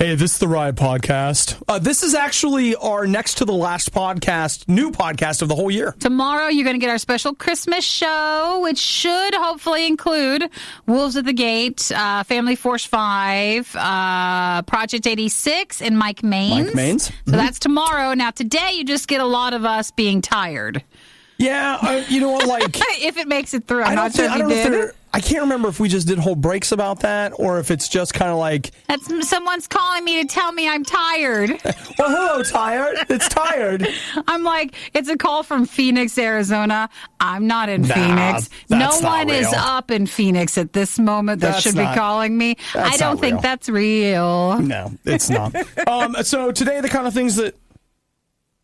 Hey, this is the Riot Podcast. This is actually our next to the last podcast, new podcast of the whole year. Tomorrow, you're going to get our special Christmas show, which should hopefully include Wolves at the Gate, Family Force 5, Project 86, and Mike Maines. So that's tomorrow. Now, today, you just get a lot of us being tired. Yeah, you know what, like... if it makes it through. I can't remember if we just did whole breaks about that or if it's just kind of like... Someone's calling me to tell me I'm tired. Well, hello, tired. It's tired. I'm like, it's a call from Phoenix, Arizona. I'm not in Phoenix. No one is up in Phoenix at this moment that should be calling me. I don't think that's real. No, it's not. So today, the kind of things that...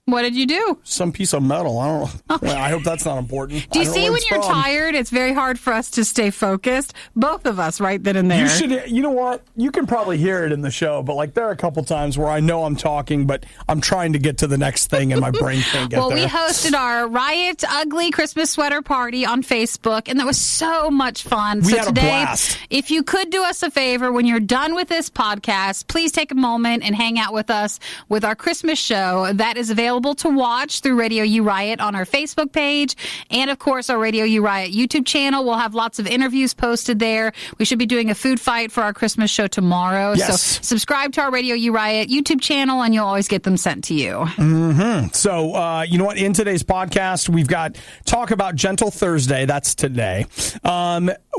What did you do? Some piece of metal. I don't know. I hope that's not important. Do you see when you're tired, it's very hard for us to stay focused? Both of us right then and there. You know what? You can probably hear it in the show, but like there are a couple times where I know I'm talking, but I'm trying to get to the next thing and my brain can't get there. Well, we hosted our Riot Ugly Christmas Sweater Party on Facebook, and that was so much fun. We had a blast. If you could do us a favor, when you're done with this podcast, please take a moment and hang out with us with our Christmas show. That is available to watch through Radio U Riot on our Facebook page, and of course our Radio U Riot YouTube channel. We'll have lots of interviews posted there. We should be doing a food fight for our Christmas show tomorrow. Yes. So subscribe to our Radio U Riot YouTube channel and you'll always get them sent to you. So you know what, in today's podcast we've got Talk About Gentle Thursday. That's today.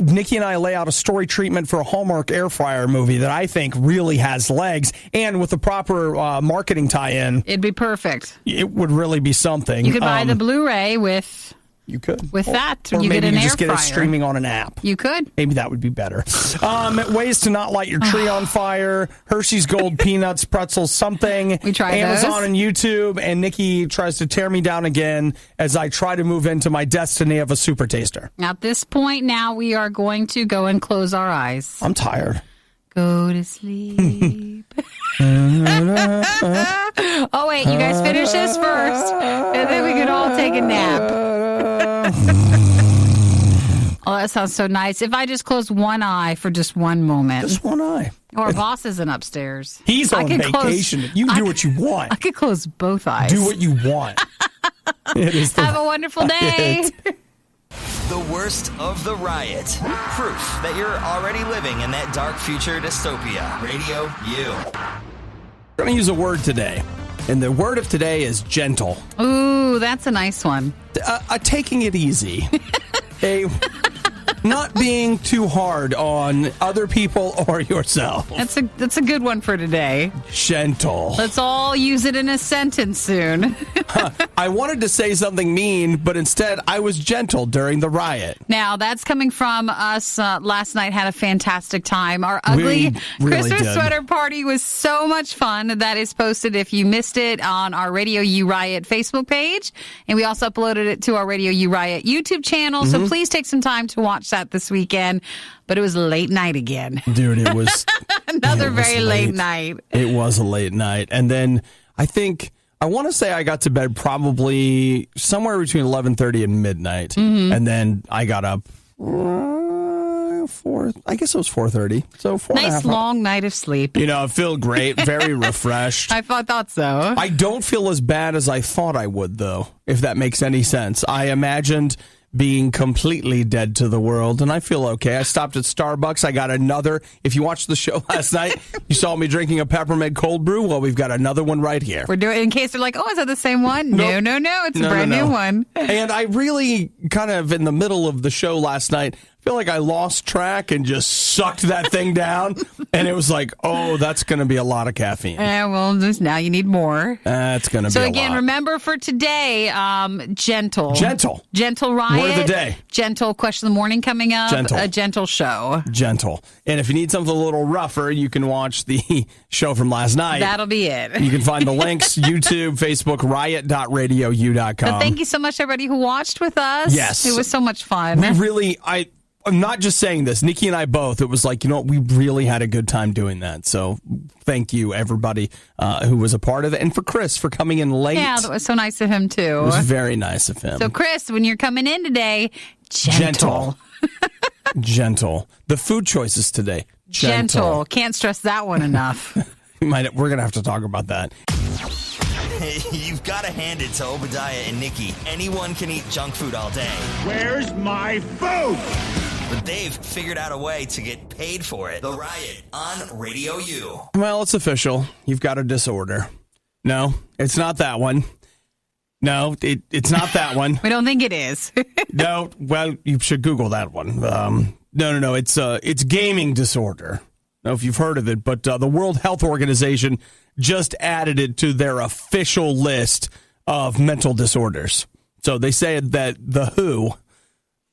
Nikki and I lay out a story treatment for a Hallmark air fryer movie that I think really has legs, and with the proper marketing tie-in, it'd be perfect. It would really be something. You could buy the Blu-ray with... You could. With that, or you maybe get an air just get fryer. it streaming on an app. You could. Maybe that would be better. Ways to not light your tree on fire. Hershey's Gold Peanuts, pretzels, something. We tried Amazon those. and YouTube. And Nikki tries to tear me down again as I try to move into my destiny of a super taster. At this point now, we are going to go and close our eyes. I'm tired. Go to sleep. Oh, wait, you guys finish this first, and then we can all take a nap. Oh, that sounds so nice. If I just close one eye for just one moment. Just one eye. Our boss isn't upstairs. He's on vacation. You do what you want. I could close both eyes. Do what you want. Have a wonderful day. The worst of the riot. Proof that you're already living in that dark future dystopia. Radio U. We're going to use a word today, and the word of today is gentle. Ooh, that's a nice one. Taking it easy. Not being too hard on other people or yourself. That's a good one for today. Gentle. Let's all use it in a sentence soon. I wanted to say something mean, but instead I was gentle during the riot. Now, that's coming from us. Last night had a fantastic time. Our ugly Christmas sweater party was so much fun. That is posted if you missed it on our Radio U Riot Facebook page. And we also uploaded it to our Radio U Riot YouTube channel. So please take some time to watch that this weekend. But it was a late night again. Dude, it was another very late night. It was a late night. And then I want to say I got to bed probably somewhere between 11:30 and midnight. And then I got up I guess it was 4:30. So 4 and a half nice long night of sleep. You know, I feel great, very refreshed. I thought so. I don't feel as bad as I thought I would, though, if that makes any sense. I imagined being completely dead to the world, and I feel okay. I stopped at Starbucks. I got another. If you watched the show last night, you saw me drinking a peppermint cold brew. Well, we've got another one right here. We're doing, in case they're like, oh, is that the same one? Nope. No. It's a brand new one. And I really kind of, in the middle of the show last night, feel like I lost track and just sucked that thing down. And it was like, oh, that's going to be a lot of caffeine. Well, just now you need more. That's going to be a lot. So again, remember for today, gentle. Gentle riot. Word of the day. Gentle question of the morning coming up. Gentle. A gentle show. Gentle. And if you need something a little rougher, you can watch the show from last night. That'll be it. You can find the links, YouTube, Facebook, riot.radiou.com. But thank you so much, everybody who watched with us. Yes. It was so much fun. I'm not just saying this. Nikki and I both. It was like, you know what? We really had a good time doing that. So thank you, everybody who was a part of it. And for Chris for coming in late. Yeah, that was so nice of him, too. It was very nice of him. So, Chris, when you're coming in today, gentle. Gentle. The food choices today. Gentle. Can't stress that one enough. We're going to have to talk about that. You've got to hand it to Obadiah and Nikki. Anyone can eat junk food all day. Where's my food? But they've figured out a way to get paid for it. The Riot on Radio U. Well, it's official. You've got a disorder. No, it's not that one. No, it's not that one. We don't think it is. No, well, you should Google that one. No. It's gaming disorder. I don't know if you've heard of it, but the World Health Organization just added it to their official list of mental disorders. So they say that the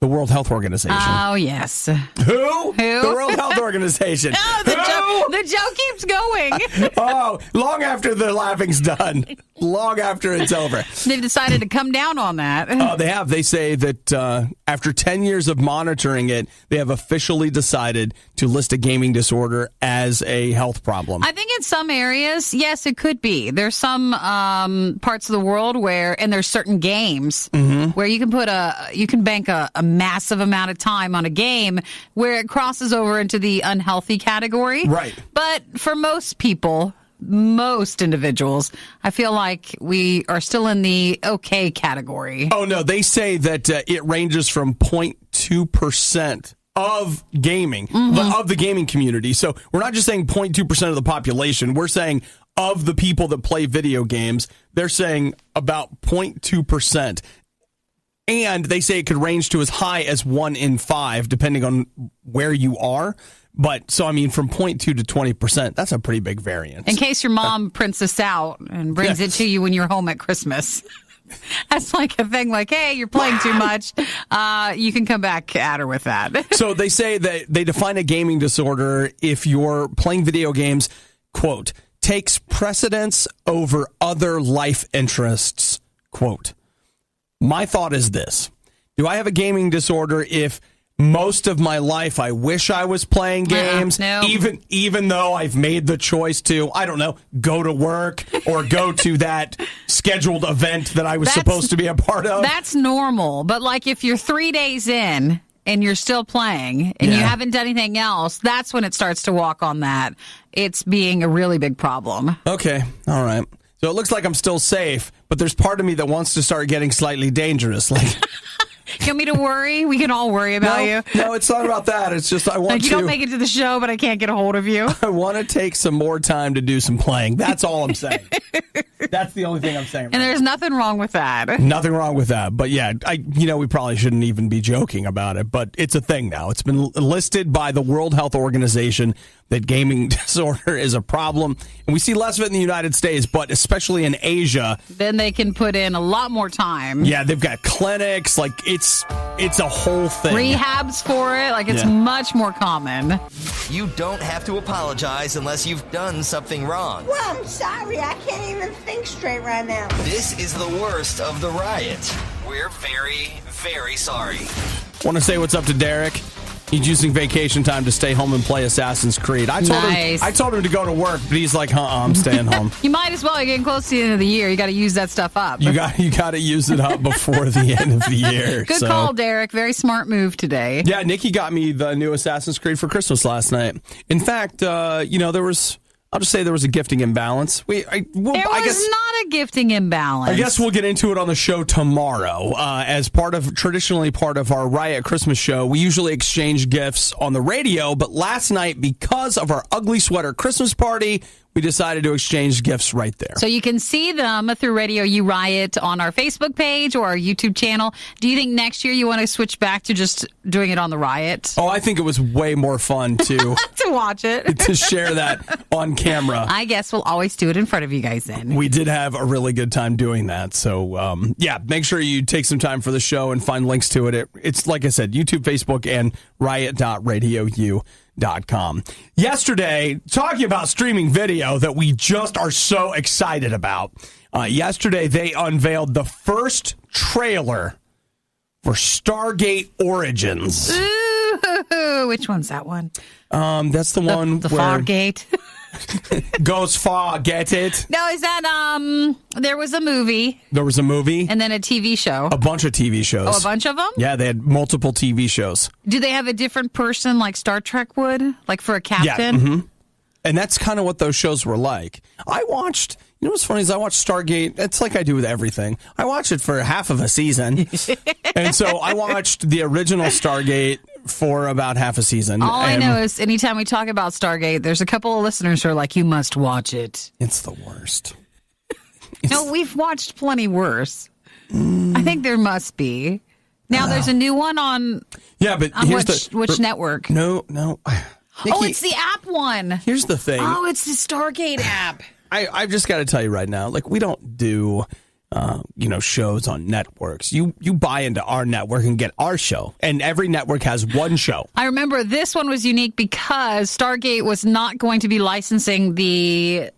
World Health Organization. Oh, yes. Who? The World Health Organization. The joke keeps going. Oh, long after the laughing's done. Long after it's over. They've decided to come down on that. They have. They say that after 10 years of monitoring it, they have officially decided to list a gaming disorder as a health problem. I think in some areas, yes, it could be. There's some parts of the world and there's certain games where you can bank a massive amount of time on a game where it crosses over into the unhealthy category. Right. But for most people, most individuals, I feel like we are still in the okay category. Oh, no. They say that it ranges from 0.2% of gaming, of the gaming community. So we're not just saying 0.2% of the population. We're saying of the people that play video games, they're saying about 0.2%. And they say it could range to as high as 1 in 5, depending on where you are. But, so, I mean, from 0.2 to 20%, that's a pretty big variance. In case your mom prints this out and brings it to you when you're home at Christmas. That's like a thing like, hey, you're playing too much. You can come back at her with that. So they say that they define a gaming disorder if you're playing video games, quote, takes precedence over other life interests, quote. My thought is this. Do I have a gaming disorder if most of my life I wish I was playing games, no. even though I've made the choice to, I don't know, go to work or go to that scheduled event that I was supposed to be a part of? That's normal. But like if you're 3 days in and you're still playing and you haven't done anything else, that's when it starts to walk on that. It's being a really big problem. Okay. All right. So it looks like I'm still safe, but there's part of me that wants to start getting slightly dangerous. Like, you want me to worry? We can all worry about you. No, it's not about that. It's just I want you don't make it to the show, but I can't get a hold of you. I want to take some more time to do some playing. That's all I'm saying. That's the only thing I'm saying. And there's nothing wrong with that. Nothing wrong with that. But yeah, we probably shouldn't even be joking about it, but it's a thing now. It's been listed by the World Health Organization that gaming disorder is a problem. And we see less of it in the United States, but especially in Asia. Then they can put in a lot more time. Yeah, they've got clinics. Like, it's a whole thing. Rehabs for it. Like, it's much more common. You don't have to apologize unless you've done something wrong. Well, I'm sorry. I can't even think straight right now. This is the worst of the riot. We're very, very sorry. Want to say what's up to Derek? He's using vacation time to stay home and play Assassin's Creed. I told him to go to work, but he's like, I'm staying home. You might as well. You're getting close to the end of the year. You got to use that stuff up. You got to use it up before the end of the year. Good call, Derek. Very smart move today. Yeah, Nikki got me the new Assassin's Creed for Christmas last night. In fact, I'll just say there was a gifting imbalance. There was not a gifting imbalance. I guess we'll get into it on the show tomorrow. As traditionally part of our Riot Christmas show, we usually exchange gifts on the radio, but last night, because of our ugly sweater Christmas party, we decided to exchange gifts right there. So you can see them through Radio U Riot on our Facebook page or our YouTube channel. Do you think next year you want to switch back to just doing it on the Riot? Oh, I think it was way more fun to to watch it. To share that on camera. I guess we'll always do it in front of you guys then. We did have a really good time doing that. So, make sure you take some time for the show and find links to it. It's, like I said, YouTube, Facebook, and riot.radiou.com. Yesterday, talking about streaming video that we just are so excited about. Yesterday, they unveiled the first trailer for Stargate Origins. Ooh, which one's that one? That's the one the where Fargate. goes far, get it? No, is that there was a movie. There was a movie. And then a TV show. A bunch of TV shows. Oh, a bunch of them? Yeah, they had multiple TV shows. Do they have a different person like Star Trek would? Like for a captain? Yeah. And that's kind of what those shows were like. I watched, you know what's funny is I watched Stargate. It's like I do with everything. I watched it for half of a season. And so I watched the original Stargate for about half a season. All I know is anytime we talk about Stargate, there's a couple of listeners who are like, you must watch it. It's the worst. No, we've watched plenty worse. I think there must be. Now there's a new one on. Yeah, but on which network? No. Nikki, it's the app one. Here's the thing. Oh, it's the Stargate app. I've just got to tell you right now, like we don't do, shows on networks. You buy into our network and get our show, and every network has one show. I remember this one was unique because Stargate was not going to be licensing the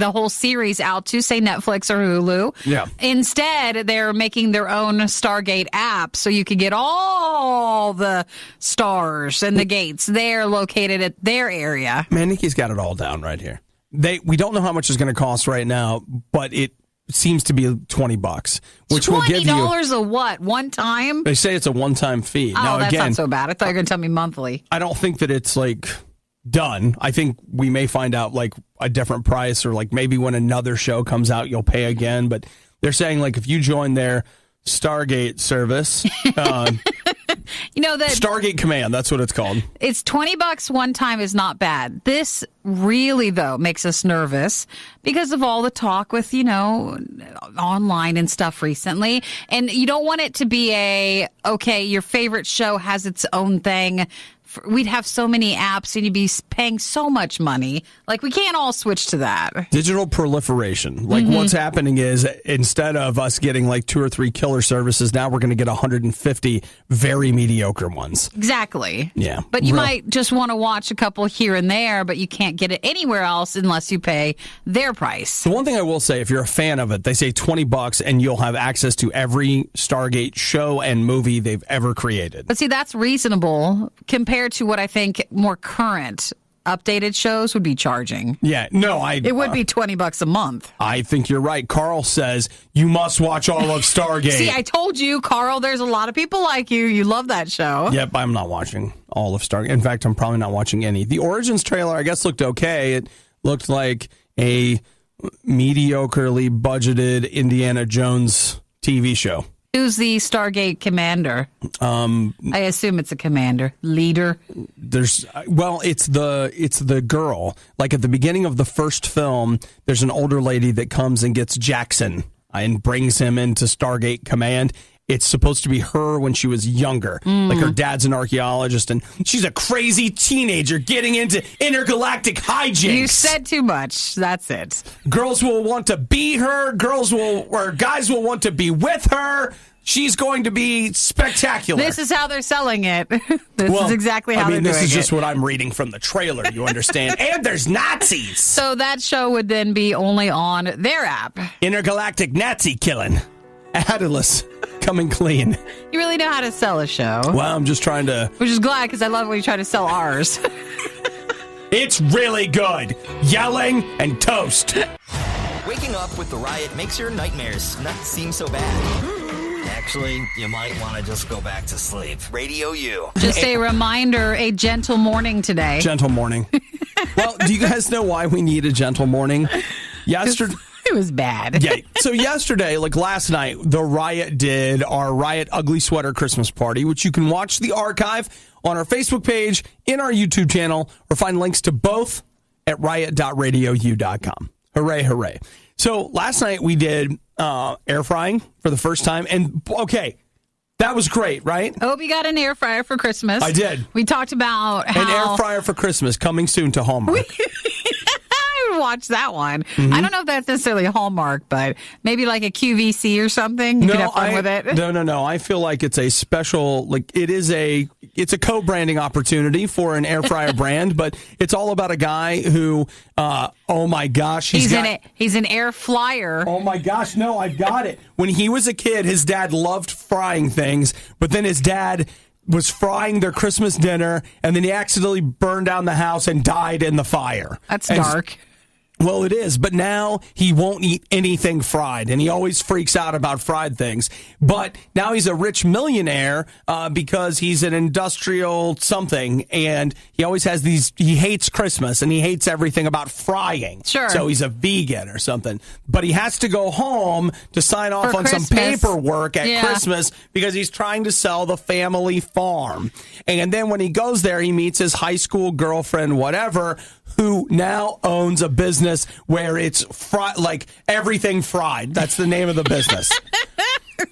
whole series out to, say, Netflix or Hulu. Yeah. Instead, they're making their own Stargate app so you could get all the stars and the gates. They're located at their area. Man, Nikki's got it all down right here. We don't know how much it's going to cost right now, but it seems to be $20, which will give you $20 a what? One time? They say it's a one-time fee. Oh, now, that's again, not so bad. I thought you were going to tell me monthly. I don't think that it's like done. I think we may find out like a different price, or like maybe when another show comes out, you'll pay again. But they're saying like if you join their Stargate service, that Stargate Command, that's what it's called. It's $20 one time is not bad. This really, though, makes us nervous because of all the talk with, online and stuff recently. And you don't want it to be your favorite show has its own thing. We'd have so many apps and you'd be paying so much money. Like, we can't all switch to that. Digital proliferation. Like, what's happening is instead of us getting like 2 or 3 killer services, now we're going to get 150 very mediocre ones. Exactly. Yeah. But you might just want to watch a couple here and there, but you can't get it anywhere else unless you pay their price. The one thing I will say, if you're a fan of it, they say $20 and you'll have access to every Stargate show and movie they've ever created. But see, that's reasonable compared to what I think more current updated shows would be charging. Yeah, no, it would be $20 a month. I think you're right. Carl says you must watch all of Stargate. See, I told you, Carl, there's a lot of people like you. You love that show. Yep, I'm not watching all of Stargate. In fact, I'm probably not watching any. The Origins trailer, I guess, looked okay. It looked like a mediocrely budgeted Indiana Jones TV show. Who's the Stargate commander? I assume it's a commander, leader. It's the girl. Like at the beginning of the first film, there's an older lady that comes and gets Jackson and brings him into Stargate Command. It's supposed to be her when she was younger. Like her dad's an archaeologist, and she's a crazy teenager getting into intergalactic hijinks. You said too much. That's it. Girls will want to be her. Guys will want to be with her. She's going to be spectacular. This is how they're selling it. This is exactly how they're doing it. This is just what I'm reading from the trailer, you understand? And there's Nazis. So that show would then be only on their app. Intergalactic Nazi killing. Atlas coming clean. You really know how to sell a show. Well, I'm just trying to... Which is glad, because I love when you try to sell ours. It's really good. Yelling and toast. Waking up with the Riot makes your nightmares not seem so bad. Actually, you might want to just go back to sleep. Radio U. Just a reminder, a gentle morning today. Gentle morning. Well, do you guys know why we need a gentle morning? Yesterday... It was bad. Yeah. So yesterday, like last night, the Riot did our Riot Ugly Sweater Christmas Party, which you can watch the archive on our Facebook page, in our YouTube channel, or find links to both at riot.radiou.com. Hooray, hooray. So last night we did air frying for the first time. And, okay, that was great, right? I hope you got an air fryer for Christmas. I did. We talked about how... An air fryer for Christmas coming soon to Hallmark. Watch that one. I don't know if that's necessarily a Hallmark, but maybe like a QVC or something. You could have fun with it. No. I feel like it's a special, like it's a co-branding opportunity for an air fryer brand, but it's all about a guy who, oh my gosh, he's an air flyer. Oh my gosh, no, I've got it. When he was a kid, his dad loved frying things, but then his dad was frying their Christmas dinner, and then he accidentally burned down the house and died in the fire. That's dark. Well, it is, but now he won't eat anything fried, and he always freaks out about fried things. But now he's a rich millionaire because he's an industrial something, and he always has he hates Christmas, and he hates everything about frying. Sure. So he's a vegan or something. But he has to go home to sign off on Christmas. some paperwork at Christmas because he's trying to sell the family farm. And then when he goes there, he meets his high school girlfriend, whatever, who now owns a business where it's like everything fried. That's the name of the business.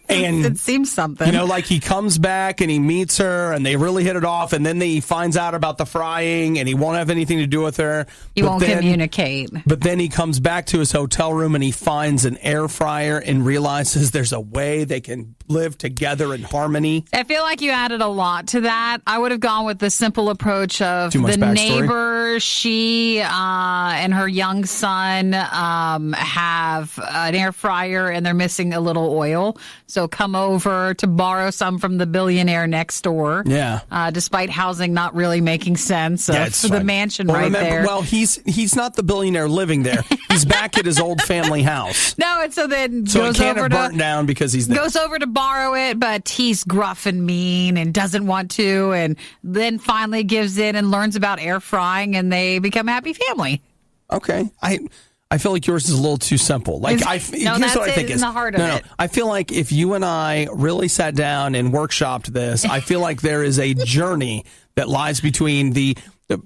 And it seems something. Like he comes back and he meets her and they really hit it off, and then he finds out about the frying and he won't have anything to do with her. He won't communicate. But then he comes back to his hotel room and he finds an air fryer and realizes there's a way they can live together in harmony. I feel like you added a lot to that. I would have gone with the simple approach of the neighbor. She and her young son have an air fryer and they're missing a little oil. So come over to borrow some from the billionaire next door. Yeah. Despite housing not really making sense for the mansion there. Well, he's not the billionaire living there. He's back at his old family house. No, and so then he goes can't over have burnt down because he's there. Goes over to borrow it, but he's gruff and mean and doesn't want to, and then finally gives in and learns about air frying, and they become a happy family. Okay. I feel like yours is a little too simple. Here's what I think is the heart of it. I feel like if you and I really sat down and workshopped this, I feel like there is a journey that lies between the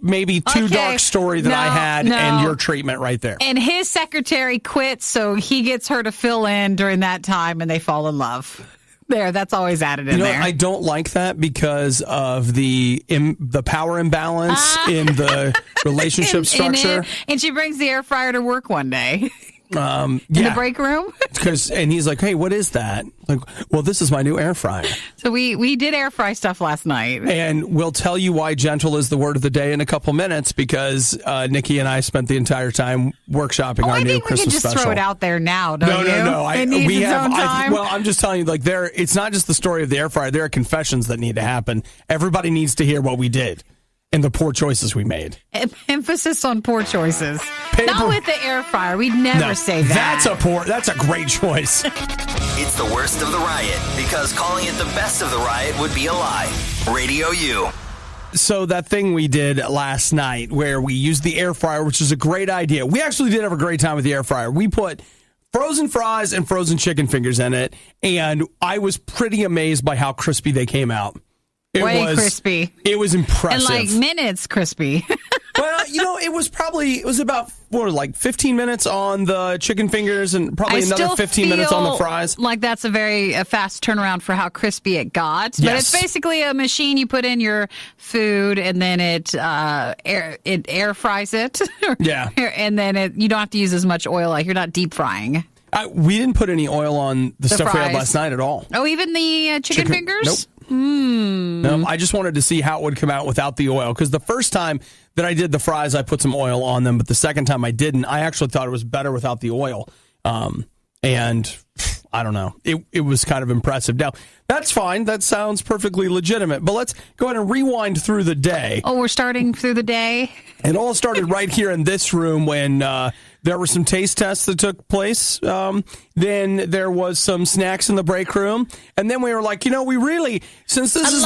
maybe too dark story that I had and your treatment right there. And his secretary quits, so he gets her to fill in during that time, and they fall in love. That's always added in there. I don't like that because of the power imbalance in the relationship structure. And she brings the air fryer to work one day. In the break room? And he's like, hey, what is that? Like, well, this is my new air fryer. So we did air fry stuff last night. And we'll tell you why gentle is the word of the day in a couple minutes because Nikki and I spent the entire time workshopping our new Christmas special. I think we can just throw it out there now, don't you? No. It needs its own time. Well, I'm just telling you, it's not just the story of the air fryer. There are confessions that need to happen. Everybody needs to hear what we did. And the poor choices we made. Emphasis on poor choices. Not with the air fryer. We'd never say that. That's a great choice. It's the worst of the riot because calling it the best of the riot would be a lie. Radio U. So that thing we did last night where we used the air fryer, which is a great idea. We actually did have a great time with the air fryer. We put frozen fries and frozen chicken fingers in it, and I was pretty amazed by how crispy they came out. Crispy. It was impressive. And minutes crispy. Well, it was about 15 minutes on the chicken fingers and probably another 15 minutes on the fries. Like that's a very fast turnaround for how crispy it got. But it's basically a machine you put in your food and then it air fries it. Yeah. And then you don't have to use as much oil. Like you're not deep frying. We didn't put any oil on the stuff fries. we had last night at all. Oh, even the chicken fingers? Nope. No, I just wanted to see how it would come out without the oil. Because the first time that I did the fries, I put some oil on them. But the second time I didn't. I actually thought it was better without the oil. And I don't know. It was kind of impressive. Now, that's fine. That sounds perfectly legitimate. But let's go ahead and rewind through the day. Oh, we're starting through the day? It all started right here in this room when there were some taste tests that took place. Then there was some snacks in the break room. And then we were like, we really, since this is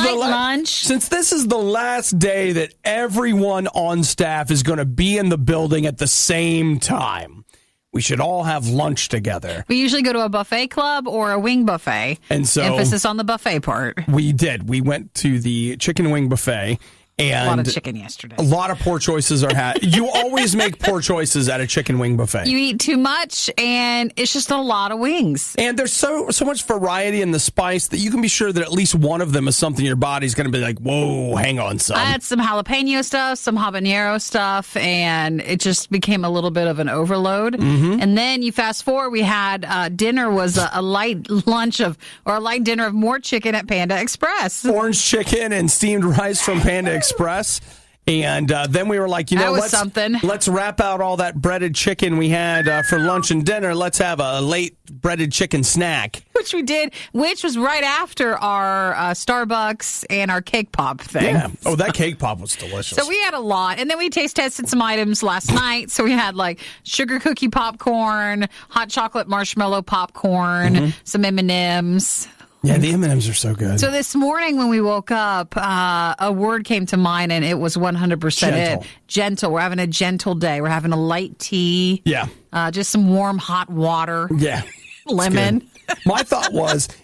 the last day that everyone on staff is going to be in the building at the same time, we should all have lunch together. We usually go to a buffet club or a wing buffet. And so emphasis on the buffet part. We did. We went to the chicken wing buffet. And a lot of chicken yesterday. A lot of poor choices are had. You always make poor choices at a chicken wing buffet. You eat too much, and it's just a lot of wings. And there's so much variety in the spice that you can be sure that at least one of them is something your body's going to be like, whoa, hang on, son. I had some jalapeno stuff, some habanero stuff, and it just became a little bit of an overload. Mm-hmm. And then you fast forward, we had dinner was a light dinner of more chicken at Panda Express. Orange chicken and steamed rice from Panda Express. And then we were like, let's wrap out all that breaded chicken we had for lunch and dinner. Let's have a late breaded chicken snack. Which we did, which was right after our Starbucks and our cake pop thing. Yeah. Oh, that cake pop was delicious. So we had a lot. And then we taste tested some items last night. So we had like sugar cookie popcorn, hot chocolate marshmallow popcorn, some M&Ms. Yeah, the M&Ms are so good. So this morning when we woke up, a word came to mind, and it was 100% Gentle. it. Gentle. We're having a gentle day. We're having a light tea. Yeah. Just some warm, hot water. Yeah. Lemon. My thought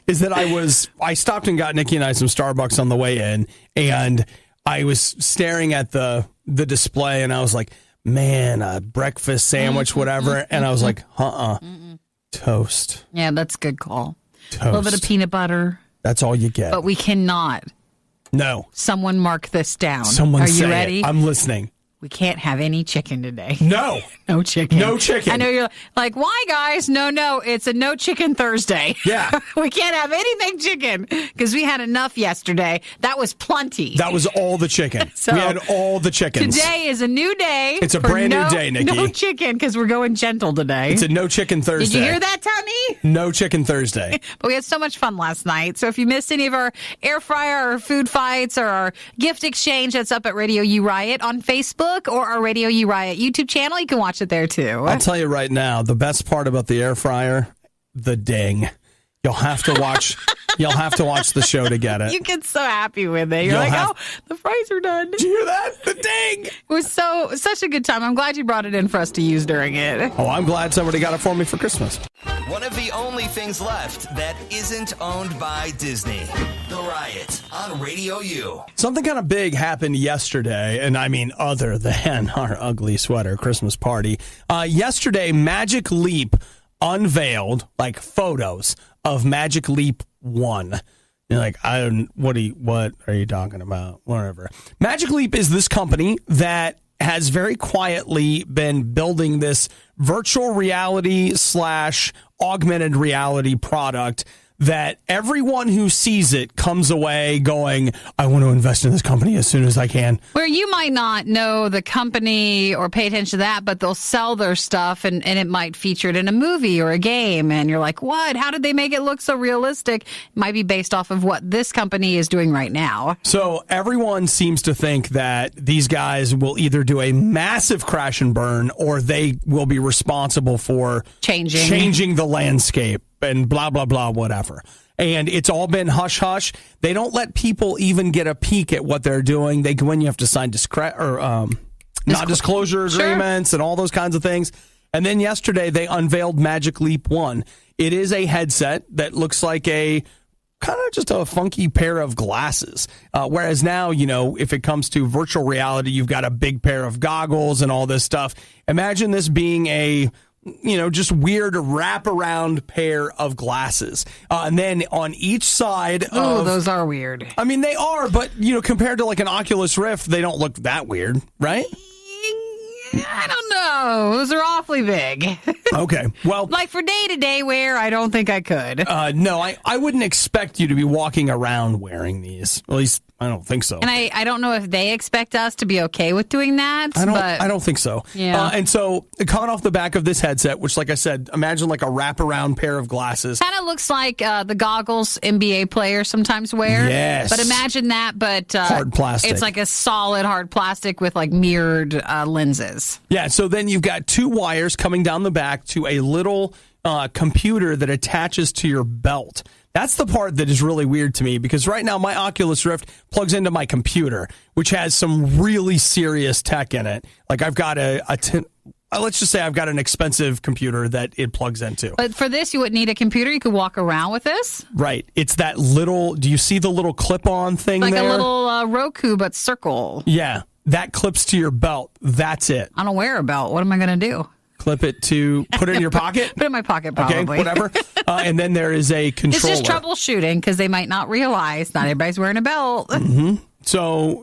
is that I stopped and got Nikki and I some Starbucks on the way in, and I was staring at the display, and I was like, man, a breakfast sandwich, whatever. And I was like, toast. Yeah, that's a good call. Toast. A little bit of peanut butter. That's all you get. But we cannot. No. Someone mark this down. Someone Are say you ready? it. I'm listening. We can't have any chicken today. No. No chicken. No chicken. I know you're like, why, guys? No. It's a no chicken Thursday. Yeah. We can't have anything chicken because we had enough yesterday. That was plenty. That was all the chicken. So we had all the chickens. Today is a new day. It's a brand new day, Nikki. No chicken because we're going gentle today. It's a no chicken Thursday. Did you hear that, Tommy? No chicken Thursday. But we had so much fun last night. So if you missed any of our air fryer or food fights or our gift exchange, that's up at Radio U Riot on Facebook or our Radio U Riot YouTube channel. You can watch it there too. I'll tell you right now, the best part about the air fryer, the ding. You'll have to watch. You'll have to watch the show to get it. You get so happy with it. You're the fries are done. Did you hear that? The ding. It was such a good time. I'm glad you brought it in for us to use during it. Oh, I'm glad somebody got it for me for Christmas. One of the only things left that isn't owned by Disney. The Riot on Radio U. Something kind of big happened yesterday, and I mean other than our ugly sweater Christmas party. Yesterday, Magic Leap unveiled photos of Magic Leap 1. You're like, what are you talking about? Whatever. Magic Leap is this company that has very quietly been building this virtual reality / augmented reality product that everyone who sees it comes away going, I want to invest in this company as soon as I can. Where you might not know the company or pay attention to that, but they'll sell their stuff and it might feature it in a movie or a game. And you're like, what? How did they make it look so realistic? It might be based off of what this company is doing right now. So everyone seems to think that these guys will either do a massive crash and burn or they will be responsible for changing the landscape. And blah, blah, blah, whatever. And it's all been hush-hush. They don't let people even get a peek at what they're doing. They go in, you have to sign non-disclosure agreements and all those kinds of things. And then yesterday, they unveiled Magic Leap 1. It is a headset that looks like a kind of just a funky pair of glasses. Whereas now, if it comes to virtual reality, you've got a big pair of goggles and all this stuff. Imagine this being a just weird wraparound pair of glasses. And then on each side Oh, those are weird. I mean, they are, but, compared to an Oculus Rift, they don't look that weird, right? I don't know. Those are awfully big. Okay, well... for day-to-day wear, I don't think I could. No, I wouldn't expect you to be walking around wearing these. At least, I don't think so. And I don't know if they expect us to be okay with doing that. I don't think so. Yeah. And so, coming off the back of this headset, which, like I said, imagine like a wraparound pair of glasses. Kind of looks like the goggles NBA players sometimes wear. Yes. But imagine that, but... hard plastic. It's like a solid hard plastic with mirrored lenses. Yeah, so then you've got two wires coming down the back to a little computer that attaches to your belt. That's the part that is really weird to me because right now my Oculus Rift plugs into my computer, which has some really serious tech in it. I've got let's just say I've got an expensive computer that it plugs into. But for this, you wouldn't need a computer. You could walk around with this. Right. It's that little, do you see the little clip-on thing there? Like a little Roku, but circle. Yeah. That clips to your belt. That's it. I don't wear a belt. What am I going to do? Put it in your pocket? Put it in my pocket, probably. Okay, whatever. And then there is a controller. It's just troubleshooting because they might not realize not everybody's wearing a belt. Mm-hmm. So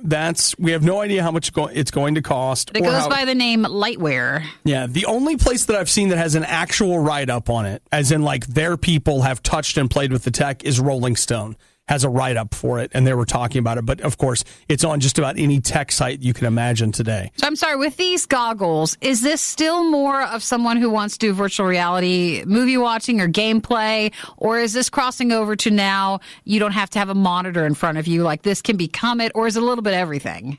we have no idea how much it's going to cost. It goes by the name Lightwear. Yeah, the only place that I've seen that has an actual write-up on it, as in their people have touched and played with the tech, is Rolling Stone. has a write-up for it, and they were talking about it. But, of course, it's on just about any tech site you can imagine today. So I'm sorry, with these goggles, is this still more of someone who wants to do virtual reality movie watching or gameplay, or is this crossing over to now you don't have to have a monitor in front of you, like this can become it, or is it a little bit of everything?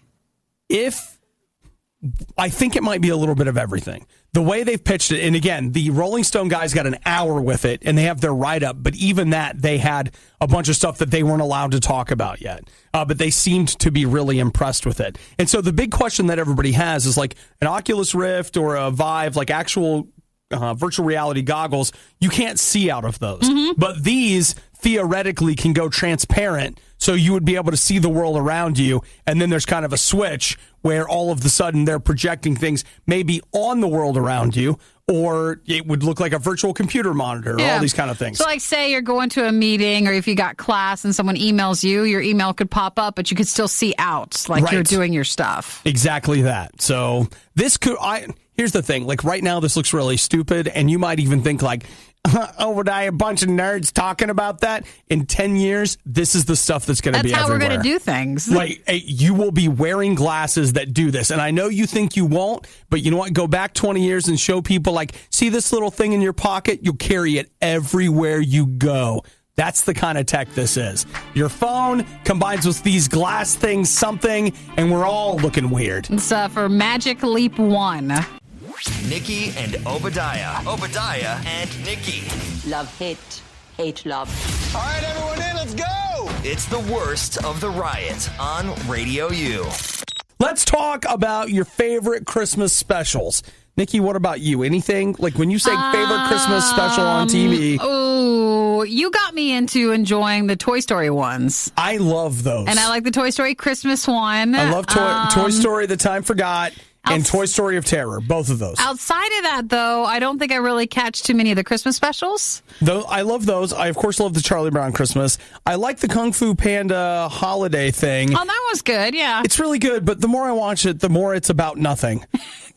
I think it might be a little bit of everything. The way they've pitched it, and again, the Rolling Stone guys got an hour with it, and they have their write-up, but even that, they had a bunch of stuff that they weren't allowed to talk about yet. But they seemed to be really impressed with it. And so the big question that everybody has is like an Oculus Rift or a Vive, like actual virtual reality goggles, you can't see out of those. Mm-hmm. But these theoretically can go transparent, so you would be able to see the world around you, and then there's kind of a switch where all of a sudden they're projecting things maybe on the world around you, or it would look like a virtual computer monitor, or all these kind of things. So like say you're going to a meeting, or if you got class and someone emails you, your email could pop up, but you could still see out, like you're doing your stuff. Exactly that. So this could... Here's the thing. Like right now, this looks really stupid, and you might even think like, Obadiah, a bunch of nerds talking about that. In 10 years, this is the stuff that's going to be everywhere. That's how we're going to do things. Like, you will be wearing glasses that do this. And I know you think you won't, but you know what? Go back 20 years and show people, like, see this little thing in your pocket? You'll carry it everywhere you go. That's the kind of tech this is. Your phone combines with these glass things, something, and we're all looking weird. It's for Magic Leap 1. Nikki and Obadiah. Obadiah and Nikki. Love, hate, hate, love. All right, everyone in, let's go! It's the worst of the riot on Radio U. Let's talk about your favorite Christmas specials. Nikki, what about you? Anything? Like when you say favorite Christmas special on TV? Oh, you got me into enjoying the Toy Story ones. I love those. And I like the Toy Story Christmas one. I love Toy Story The Time Forgot and Toy Story of Terror, both of those. Outside of that, though, I don't think I really catch too many of the Christmas specials. Though I love those. I, of course, love the Charlie Brown Christmas. I like the Kung Fu Panda holiday thing. Oh, that was good, yeah. It's really good, but the more I watch it, the more it's about nothing.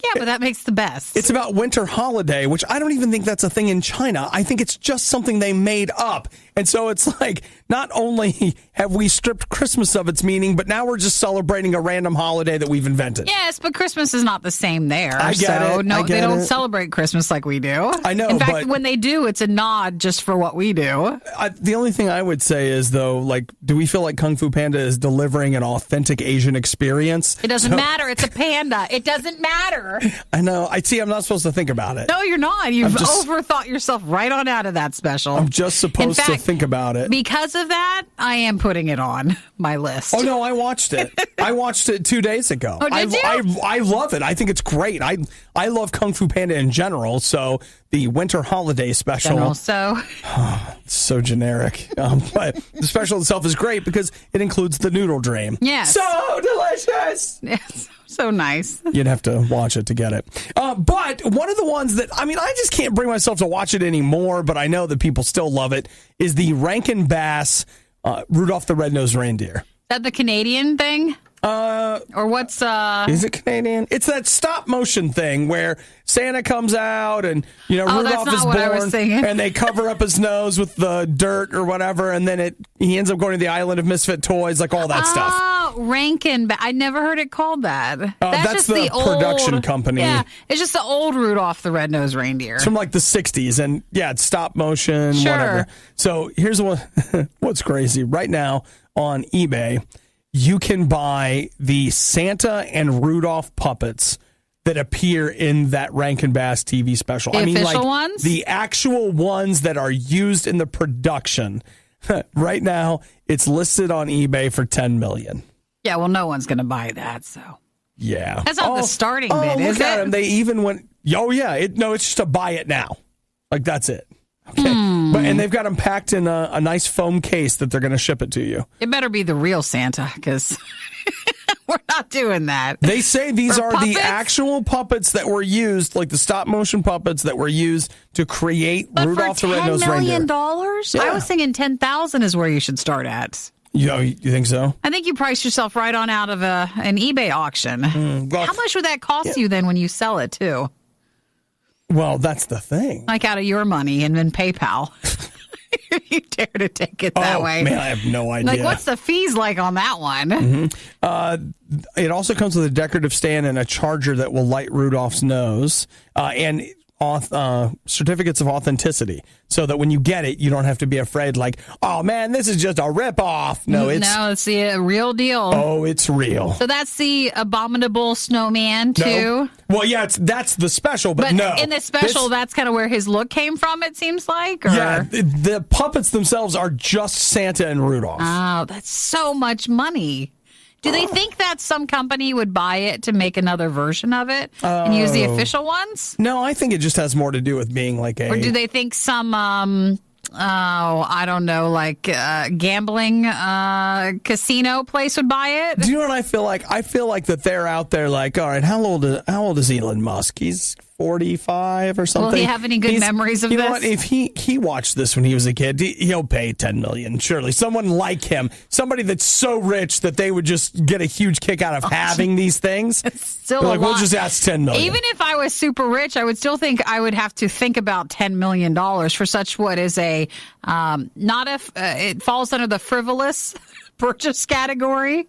Yeah, but that makes the best. It's about winter holiday, which I don't even think that's a thing in China. I think it's just something they made up. And so it's like, not only have we stripped Christmas of its meaning, but now we're just celebrating a random holiday that we've invented. Yes, but Christmas is not the same there. I get it. No, they don't it. celebrate Christmas like we do. I know, in fact, but when they do, it's a nod just for what we do. The only thing I would say is, though, like, do we feel like Kung Fu Panda is delivering an authentic Asian experience? It doesn't matter. It's a panda. It doesn't matter. I know. I'm not supposed to think about it. No, you're not. You've overthought yourself right on out of that special. I'm just supposed to think about it. Because of that, I am putting it on my list. Oh, no, I watched it. I watched it 2 days ago. Oh, did you? I love it. I think it's great. I love Kung Fu Panda in general, so the winter holiday special. So generic. But the special itself is great because it includes the noodle dream. Yes. So delicious. Yes. So nice. You'd have to watch it to get it. But one of the ones that, I just can't bring myself to watch it anymore, but I know that people still love it, is the Rankin Bass Rudolph the Red-Nosed Reindeer. Is that the Canadian thing? Or what's Is it Canadian? It's that stop motion thing where Santa comes out and Rudolph is born and they cover up his nose with the dirt or whatever, and then he ends up going to the Island of Misfit Toys, like all that stuff. Oh, Rankin. I never heard it called that. That's just the production old company. Yeah, it's just the old Rudolph the Red-Nosed Reindeer. It's from like the 60s, and yeah, it's stop motion, sure. Whatever. So here's what's crazy. Right now on eBay, you can buy the Santa and Rudolph puppets that appear in that Rankin Bass TV special. The official ones? The actual ones that are used in the production. Right now, it's listed on eBay for $10 million. Yeah, well, no one's going to buy that, so. Yeah. That's not the starting bid, is look at it? them. They even went, it's just to buy it now. Like, that's it. Okay. And they've got them packed in a nice foam case that they're going to ship it to you. It better be the real Santa, because we're not doing that. They say these are puppets? the actual puppets that were used, like the stop motion puppets that were used to create Rudolph the Red-Nosed Reindeer. $10 million? Yeah. I was thinking 10,000 is where you should start at. You think so? I think you price yourself right on out of an eBay auction. Well, how much would that cost you then when you sell it, too? Well, that's the thing. Like out of your money and then PayPal. you dare to take it that way? Man, I have no idea. Like, what's the fees like on that one? It also comes with a decorative stand and a charger that will light Rudolph's nose, and certificates of authenticity, so that when you get it, you don't have to be afraid like, oh man, this is just a ripoff. No, it's the real deal. Oh, it's real. So that's the abominable snowman too. No. Well, yeah, that's the special, but no. In the special, that's kind of where his look came from. It seems like. Or? Yeah, the puppets themselves are just Santa and Rudolph. Oh, that's so much money. Do they think that some company would buy it to make another version of it and use the official ones? No, I think it just has more to do with being like a... Or do they think some, I don't know, like gambling casino place would buy it? Do you know what I feel like? I feel like that they're out there like, all right, how old is Elon Musk? He's 45 or something. Will he have any good memories of this? You know what? If he watched this when he was a kid, he'll pay $10 million. Surely someone like him, somebody that's so rich that they would just get a huge kick out of having these things. It's still like, we'll just ask $10 million. Even if I was super rich, I would still think I would have to think about $10 million for such what is a it falls under the frivolous purchase category.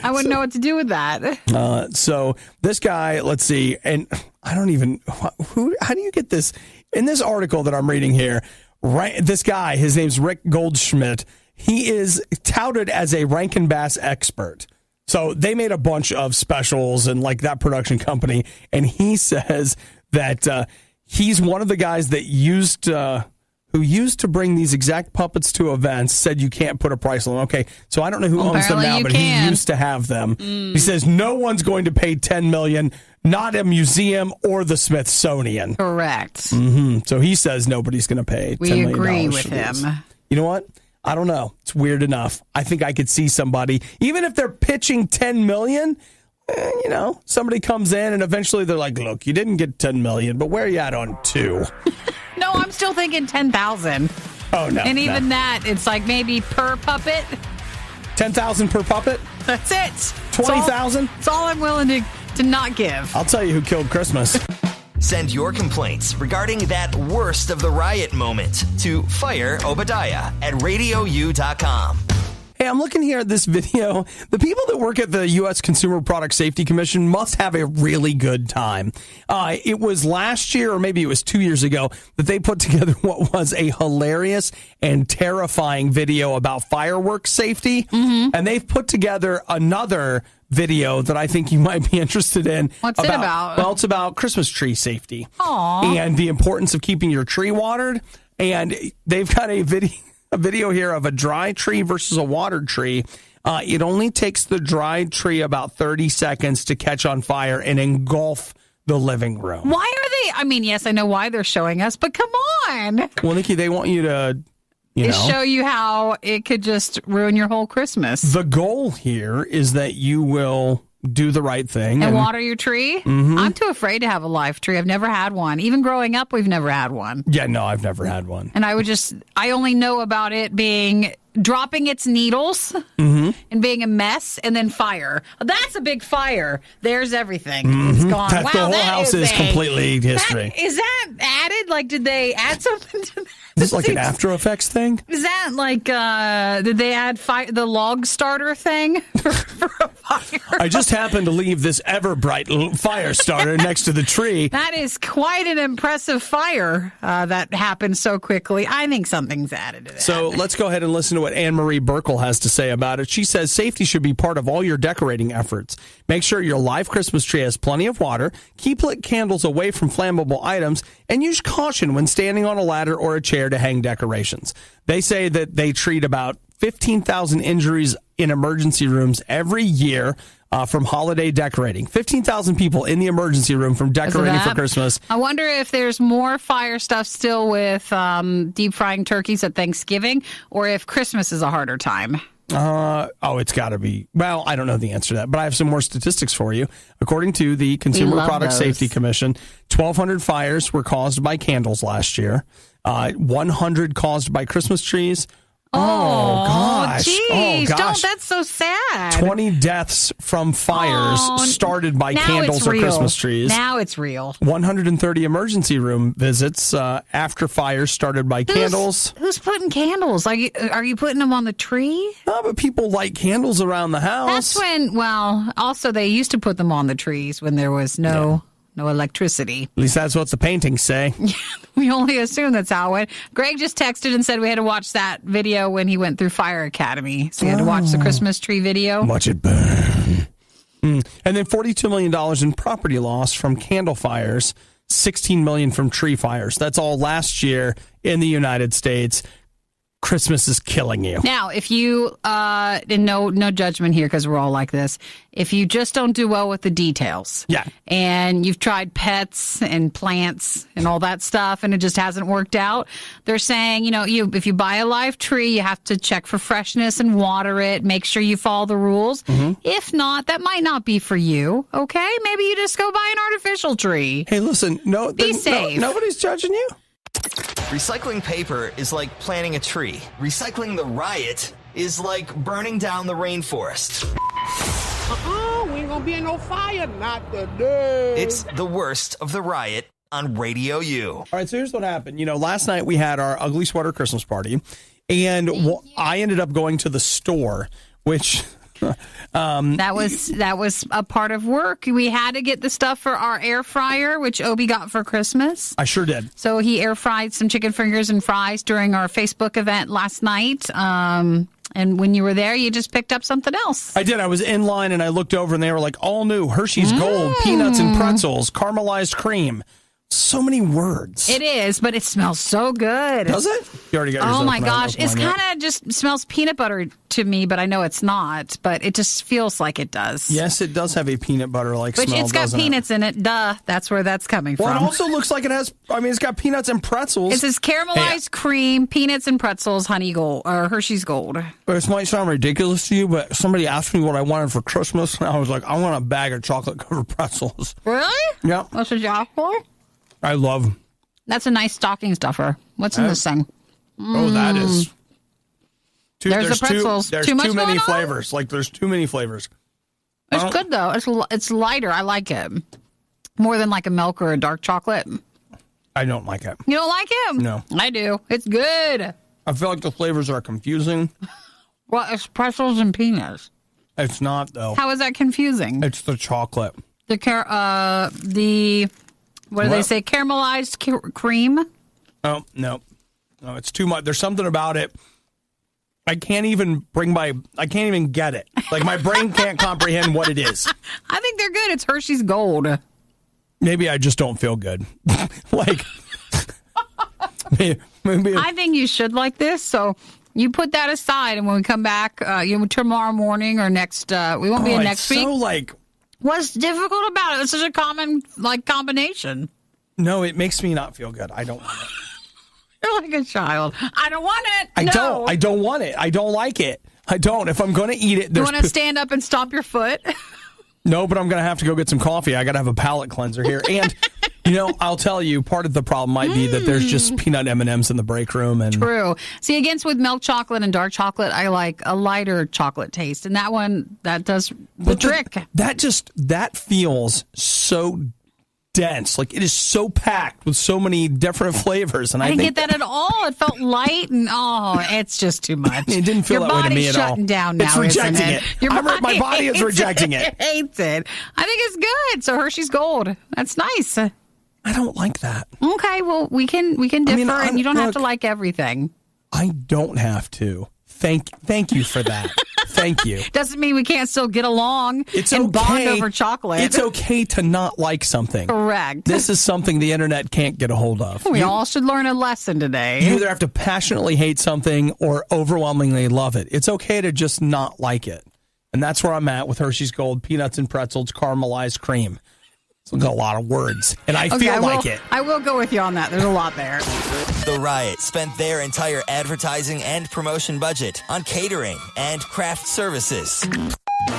I wouldn't know what to do with that. So this guy, let's see, and I don't even how do you get this in this article that I'm reading here? Right, this guy, his name's Rick Goldschmidt. He is touted as a Rankin Bass expert. So they made a bunch of specials and like that production company, and he says that he's one of the guys that used to bring these exact puppets to events, said you can't put a price on them. Okay, so I don't know who owns them now, but he used to have them. He says no one's going to pay $10 million, not a museum or the Smithsonian. Correct. Mm-hmm. So he says nobody's going to pay $10 million. We agree with him. You know what? I don't know. It's weird enough. I think I could see somebody, even if they're pitching $10 million, somebody comes in and eventually they're like, look, you didn't get $10 million, but where are you at on 2? No, I'm still thinking 10,000. Oh, no. And even that, it's like maybe per puppet. 10,000 per puppet? That's it. 20,000? That's all I'm willing to not give. I'll tell you who killed Christmas. Send your complaints regarding that worst of the riot moment to fireobadiah@radiou.com. Hey, I'm looking here at this video. The people that work at the U.S. Consumer Product Safety Commission must have a really good time. It was last year, or maybe it was 2 years ago, that they put together what was a hilarious and terrifying video about fireworks safety. Mm-hmm. And they've put together another video that I think you might be interested in. What's it about? Well, it's about Christmas tree safety. Aww. And the importance of keeping your tree watered. And they've got a video here of a dry tree versus a watered tree. It only takes the dried tree about 30 seconds to catch on fire and engulf the living room. Why are they? I mean, yes, I know why they're showing us, but come on. Well, Nikki, they want you to, show you how it could just ruin your whole Christmas. The goal here is that you will do the right thing. And water your tree? Mm-hmm. I'm too afraid to have a live tree. I've never had one. Even growing up, we've never had one. Yeah, no, I've never had one. And I only know about it dropping its needles and being a mess, and then fire. That's a big fire. There's everything. Mm-hmm. It's gone. The whole house is completely history. Is that added? Like, did they add something to that? Is this like an After Effects thing? Is that like, did they add the log starter thing for a fire? I just happened to leave this ever-bright fire starter next to the tree. That is quite an impressive fire that happened so quickly. I think something's added to that. So let's go ahead and listen to what Anne-Marie Burkle has to say about it. She says safety should be part of all your decorating efforts. Make sure your live Christmas tree has plenty of water, keep lit candles away from flammable items, and use caution when standing on a ladder or a chair to hang decorations. They say that they treat about 15,000 injuries in emergency rooms every year from holiday decorating. 15,000 people in the emergency room from decorating for Christmas. I wonder if there's more fire stuff still with deep frying turkeys at Thanksgiving, or if Christmas is a harder time. It's got to be. Well, I don't know the answer to that, but I have some more statistics for you. According to the Consumer Product Safety Commission, 1,200 fires were caused by candles last year, 100 caused by Christmas trees, Oh, gosh. Geez. Oh, gosh. That's so sad. 20 deaths from fires started by candles or Christmas trees. Now it's real. 130 emergency room visits after fires started by candles. Who's putting candles? Are you putting them on the tree? No, but people light candles around the house. That's when, also they used to put them on the trees when there was no electricity. At least that's what the paintings say. We only assume that's how it went. Greg just texted and said we had to watch that video when he went through Fire Academy. So we had to watch the Christmas tree video. Watch it burn. And then $42 million in property loss from candle fires, $16 million from tree fires. That's all last year in the United States. Christmas is killing you. Now, if you, and no judgment here because we're all like this, if you just don't do well with the details, and you've tried pets and plants and all that stuff and it just hasn't worked out, they're saying, if you buy a live tree, you have to check for freshness and water it, make sure you follow the rules. Mm-hmm. If not, that might not be for you, okay? Maybe you just go buy an artificial tree. Hey, listen, be safe. Nobody's judging you. Recycling paper is like planting a tree. Recycling the riot is like burning down the rainforest. We ain't gonna be in no fire, not today. It's the worst of the riot on Radio U. All right, so here's what happened. Last night we had our ugly sweater Christmas party, and I ended up going to the store, which... that was a part of work. We had to get the stuff for our air fryer, which Obi got for Christmas. I sure did. So he air fried some chicken fingers and fries during our Facebook event last night. And when you were there, you just picked up something else. I did. I was in line and I looked over and they were like, all new Hershey's Gold, peanuts and pretzels, caramelized cream. So many words. It is, but it smells so good. Does it? You already got yours. Oh my gosh. It's kind of just smells peanut butter to me, but I know it's not. But it just feels like it does. Yes, it does have a peanut butter-like smell. But it's got peanuts in it. Duh. That's where that's coming from. Well, it also looks like it has, it's got peanuts and pretzels. It says caramelized cream, peanuts and pretzels, honey gold, or Hershey's Gold. This might sound ridiculous to you, but somebody asked me what I wanted for Christmas, and I was like, I want a bag of chocolate-covered pretzels. Really? Yeah. That's what you asked for? I love. That's a nice stocking stuffer. What's in this thing? Oh, that is. There's the pretzels. There's too many flavors. There's too many flavors. It's good, though. It's lighter. I like it. More than like a milk or a dark chocolate. I don't like it. You don't like it? No. I do. It's good. I feel like the flavors are confusing. Well, it's pretzels and peanuts. It's not, though. How is that confusing? It's the chocolate. What do they say? Caramelized cream? Oh, no. No, it's too much. There's something about it. I can't even get it. Like, my brain can't comprehend what it is. I think they're good. It's Hershey's Gold. Maybe I just don't feel good. Maybe. I think you should like this. So you put that aside, and when we come back, tomorrow morning or next, we won't be in next week. So what's difficult about it? It's such a common combination. No, it makes me not feel good. I don't want it. You're like a child. I don't want it. I don't want it. I don't like it. I don't. If I'm going to eat it, you want to stand up and stomp your foot? No, but I'm going to have to go get some coffee. I got to have a palate cleanser here. And, I'll tell you, part of the problem might be that there's just peanut M&Ms in the break room. And True. See, against with milk chocolate and dark chocolate, I like a lighter chocolate taste. And that does the trick. That feels so dense. Like, it is so packed with so many different flavors. And I didn't think get that at all. It felt light and, it's just too much. It didn't feel that way to me at all. Your body's shutting down now, it's rejecting isn't it. My body is rejecting it. It hates it. I think it's good. So Hershey's Gold. That's nice. I don't like that. Okay, well, we can differ, and you don't have to like everything. I don't have to. Thank you for that. Thank you. Doesn't mean we can't still get along and bond over chocolate. It's okay to not like something. Correct. This is something the internet can't get a hold of. We all should learn a lesson today. You either have to passionately hate something or overwhelmingly love it. It's okay to just not like it. And that's where I'm at with Hershey's Gold, peanuts and pretzels, caramelized cream. It's got a lot of words, and I feel like it. I will go with you on that. There's a lot there. The Riot spent their entire advertising and promotion budget on catering and craft services.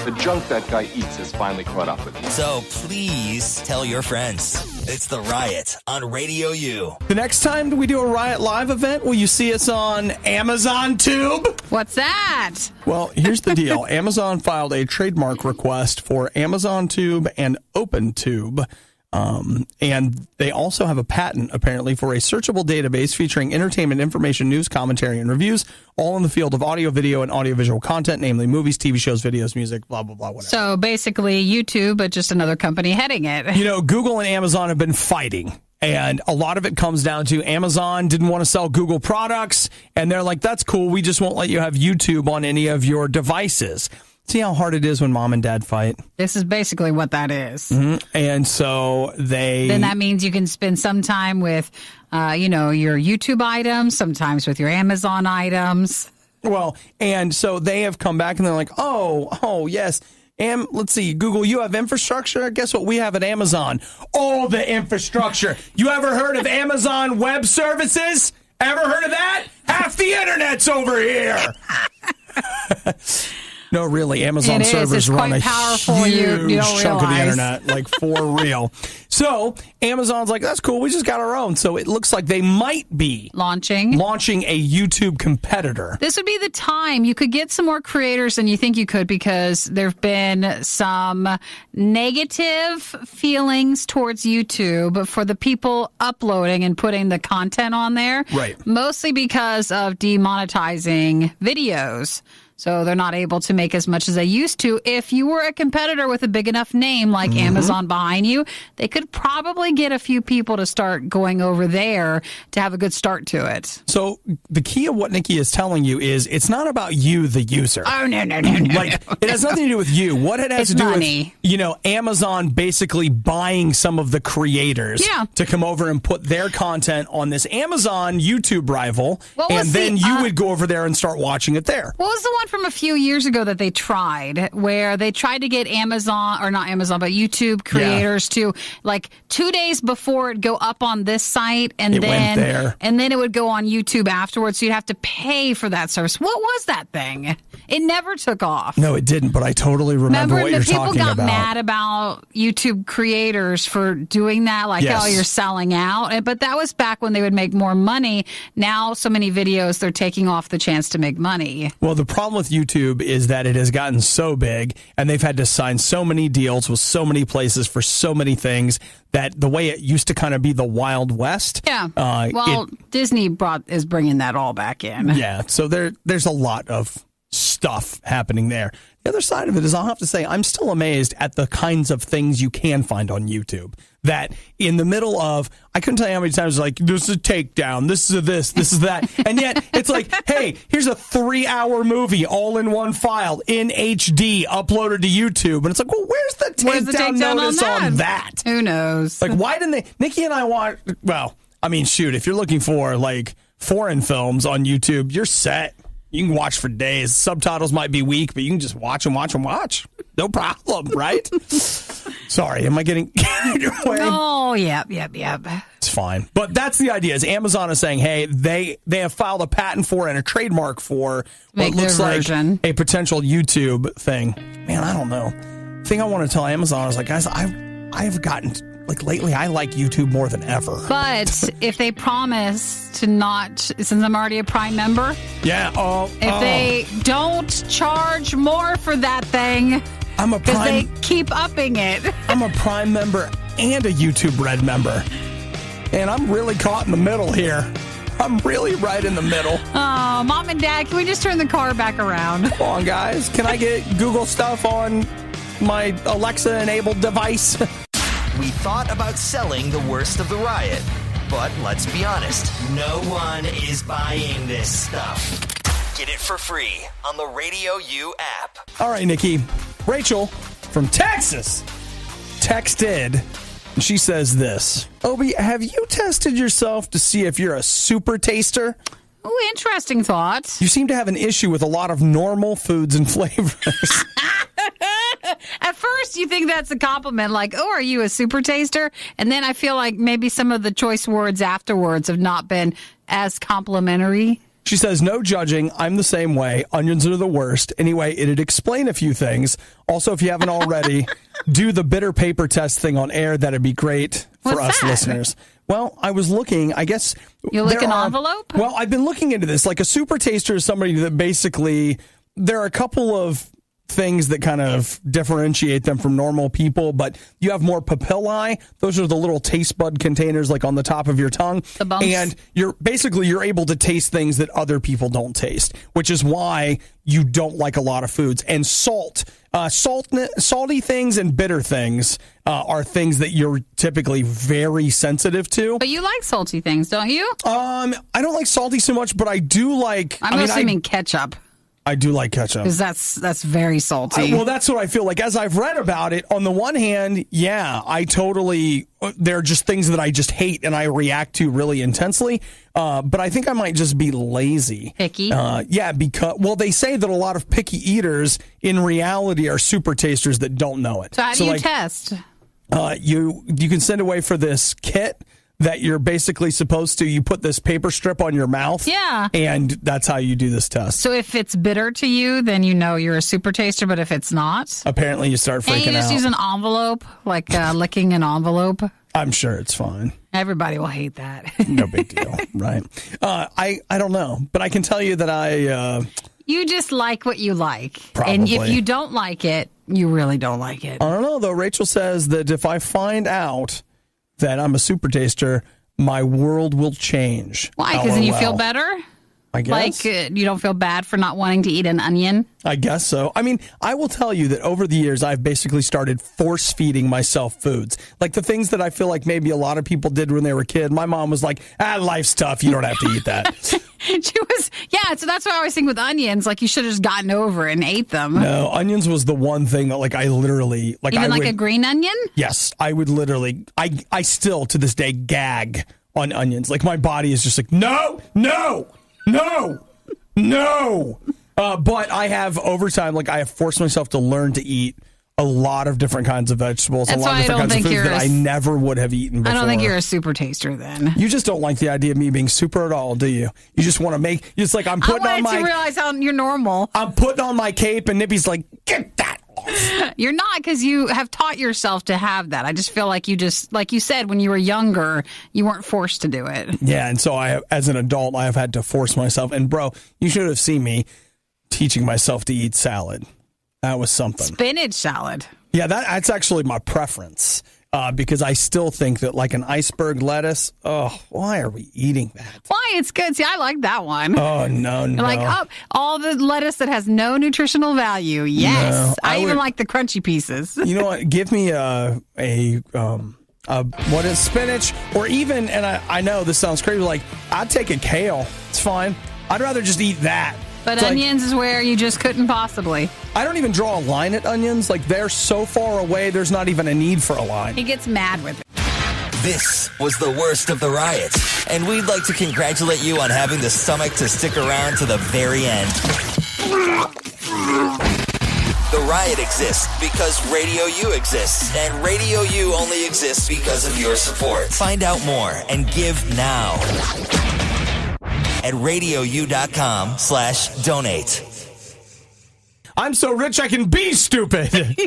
The junk that guy eats has finally caught up with me. So please tell your friends. It's The Riot on Radio U. The next time we do a Riot Live event, will you see us on Amazon Tube? What's that? Well, here's the deal. Amazon filed a trademark request for Amazon Tube and OpenTube. And they also have a patent, apparently, for a searchable database featuring entertainment, information, news, commentary, and reviews, all in the field of audio, video, and audiovisual content, namely movies, TV shows, videos, music, blah, blah, blah, whatever. So basically YouTube, but just another company heading it. You know, Google and Amazon have been fighting. And a lot of it comes down to Amazon didn't want to sell Google products. And they're like, that's cool. We just won't let you have YouTube on any of your devices. See how hard it is when mom and dad fight? This is basically what that is. Mm-hmm. And so then that means you can spend some time with, your YouTube items, sometimes with your Amazon items. Well, and so they have come back and they're like, oh, yes. Let's see, Google, you have infrastructure? Guess what we have at Amazon? Oh, the infrastructure. You ever heard of Amazon Web Services? Ever heard of that? Half the internet's over here. No, really, Amazon servers run a huge chunk of the internet, like for real. So Amazon's like, that's cool. We just got our own. So it looks like they might be launching a YouTube competitor. This would be the time you could get some more creators than you think you could, because there have been some negative feelings towards YouTube for the people uploading and putting the content on there. Right. Mostly because of demonetizing videos. So they're not able to make as much as they used to. If you were a competitor with a big enough name like Amazon behind you, they could probably get a few people to start going over there to have a good start to it. So the key of what Nikki is telling you is it's not about you, the user. Oh, no. It has nothing to do with you. What it has to do money. with, Amazon basically buying some of the creators to come over and put their content on this Amazon YouTube rival. And then you would go over there and start watching it there. What was the one from a few years ago that they tried, where they tried to get YouTube creators to, like, 2 days before it go up on this site, and then it would go on YouTube afterwards, so you'd have to pay for that service. What was that thing? It never took off. No, it didn't, but I totally remember what you're talking about. People got mad about YouTube creators for doing that, like, oh, you're selling out. But that was back when they would make more money. Now, so many videos, they're taking off the chance to make money. Well, the problem with YouTube is that it has gotten so big, and they've had to sign so many deals with so many places for so many things, that the way it used to kind of be the Wild West. Yeah. Disney is bringing that all back in. Yeah. So there's a lot of stuff happening there. The other side of it is, I'll have to say, I'm still amazed at the kinds of things you can find on YouTube. That in the middle of, I couldn't tell you how many times, like, this is a takedown, this is a this is that. And yet it's like, hey, here's a 3-hour movie all in one file in HD uploaded to YouTube. And it's like, well, where's the takedown notice on that? Who knows? Like, why didn't they? Nikki and I want, well, I mean, shoot, if you're looking for, like, foreign films on YouTube, you're set. You can watch for days. Subtitles might be weak, but you can just watch. No problem, right? Sorry, am I getting carried away? Oh, yep. It's fine. But that's the idea, is Amazon is saying, hey, they have filed a patent for and a trademark for what looks like a potential YouTube thing. Man, I don't know. The thing I want to tell Amazon is, like, guys, I've gotten... like, lately, I like YouTube more than ever. But if they promise to not, since I'm already a Prime member, if they don't charge more for that thing, because they keep upping it. I'm a Prime member and a YouTube Red member, and I'm really caught in the middle here. I'm really right in the middle. Oh, Mom and Dad, can we just turn the car back around? Come on, guys. Can I get Google stuff on my Alexa-enabled device? We thought about selling the worst of the riot, but let's be honest, no one is buying this stuff. Get it for free on the Radio U app. All right, Nikki. Rachel from Texas texted, and she says this. Obi, have you tested yourself to see if you're a super taster? Oh, interesting thought. You seem to have an issue with a lot of normal foods and flavors. At first, you think that's a compliment, like, oh, are you a super taster? And then I feel like maybe some of the choice words afterwards have not been as complimentary. She says, no judging. I'm the same way. Onions are the worst. Anyway, it'd explain a few things. Also, if you haven't already, do the bitter paper test thing on air. That'd be great for us listeners. Well, I was looking, I guess. You look an envelope? Well, I've been looking into this. Like a super taster is somebody that basically, there are a couple of things that kind of differentiate them from normal people, but you have more papillae. Those are the little taste bud containers like on the top of your tongue. The bumps. And you're able to taste things that other people don't taste, which is why you don't like a lot of foods. And salty things and bitter things are things that you're typically very sensitive to. But you like salty things, don't you? I don't like salty so much, but I do like. I'm assuming ketchup. I do like ketchup. Because that's very salty. Well, that's what I feel like. As I've read about it, on the one hand, yeah, there are just things that I just hate and I react to really intensely. But I think I might just be lazy. Picky? Yeah, because, they say that a lot of picky eaters in reality are super tasters that don't know it. So how do you test? You can send away for this kit that you're basically supposed to, you put this paper strip on your mouth. Yeah. And that's how you do this test. So if it's bitter to you, then you know you're a super taster, but if it's not? Apparently you start freaking out. And you just use an envelope, like licking an envelope? I'm sure it's fine. Everybody will hate that. No big deal, right? I don't know, but I can tell you that you just like what you like. Probably. And if you don't like it, you really don't like it. I don't know, though. Rachel says that if I find out that I'm a super taster, my world will change. Why? Because then you feel better? I guess. Like you don't feel bad for not wanting to eat an onion? I guess so. I mean, I will tell you that over the years, I've basically started force feeding myself foods. Like the things that I feel like maybe a lot of people did when they were a kid. My mom was like, life's tough. You don't have to eat that. So that's what I always think with onions. Like you should have just gotten over it and ate them. No, onions was the one thing that I literally a green onion? Yes, I would literally. I still to this day gag on onions. Like my body is just like no. But I have over time, I have forced myself to learn to eat a lot of different kinds of vegetables, a lot of different kinds of foods that I never would have eaten before. I don't think you're a super taster then. You just don't like the idea of me being super at all, do you? You just want to make, it's like I'm putting on my... I wanted to realize how you're normal. I'm putting on my cape and Nippy's like, get that off. You're not, because you have taught yourself to have that. I just feel like you just, like you said, when you were younger, you weren't forced to do it. Yeah, and so as an adult, I have had to force myself. And bro, you should have seen me teaching myself to eat salad. That was something. Spinach salad. Yeah, that's actually my preference because I still think that an iceberg lettuce, why are we eating that? Why? It's good. See, I like that one. Oh, no. All the lettuce that has no nutritional value. Yes. No, I even like the crunchy pieces. You know what? Give me what is spinach or even, and I know this sounds crazy, I'd take a kale. It's fine. I'd rather just eat that. But onions is where you just couldn't possibly. I don't even draw a line at onions. They're so far away, there's not even a need for a line. He gets mad with it. This was the worst of the riots, and we'd like to congratulate you on having the stomach to stick around to the very end. The Riot exists because Radio U exists, and Radio U only exists because of your support. Find out more and give now at radiou.com/donate. I'm so rich I can be stupid.